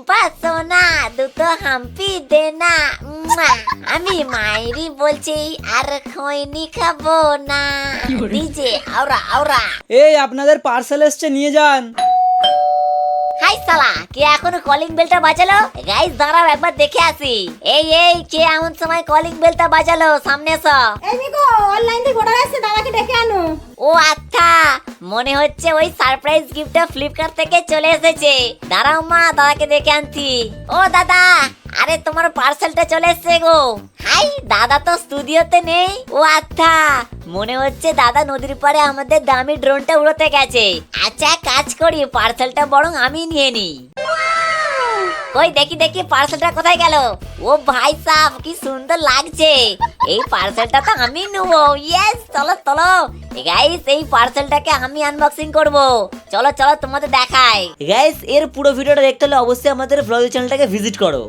টুম্পা সোনা দুটো হাম্পি দে না। আমি মায়েরই বলছি আর খৈনি খাবো না। ডিজে আওরা আওরা। এই আপনাদের পার্সেল এসছে, নিয়ে যান। হাই সালা, কে এখনো কলিং বেলটা বাজালো? গাইস দাঁড়াও একবার দেখে আসি। এই কে এমন সময় কলিং বেলটা বাজালো? সামনে এসো। এই নিকো, অনলাইন থেকে অর্ডার আসছে, দাদাকে ডেকে আনো। ও আচ্ছা, মনে হচ্ছে ওই সারপ্রাইজ গিফটটা ফ্লিপকার্ট থেকে চলে এসেছে। দাঁড়াও মা, দাদাকে দেখে আনছি। ও দাদা, আরে তোমার পার্সেলটা চলে এসেছে গো। হাই, দাদা তো স্টুডিওতে নেই। ও আচ্ছা, মনে হচ্ছে দাদা নদীর পাড়ে আমাদের দামি ড্রোনটা উড়াতে গেছে। আচ্ছা কাজ করি, পার্সেলটা বরং আমি নিয়ে নিই। কই দেখি পার্সেলটা কোথায় গেল? ও ভাই সাহেব, কি সুন্দর লাগছে। এই পার্সেলটা তো আমি নেবো। ইয়েস, চলো গাইস, এই পার্সেলটাকে আমি আনবক্সিং করব। চলো তোমাদের দেখাই। গাইস, এর পুরো ভিডিওটা দেখতে হলে অবশ্যই আমাদের ব্লগ চ্যানেলটাকে ভিজিট করো।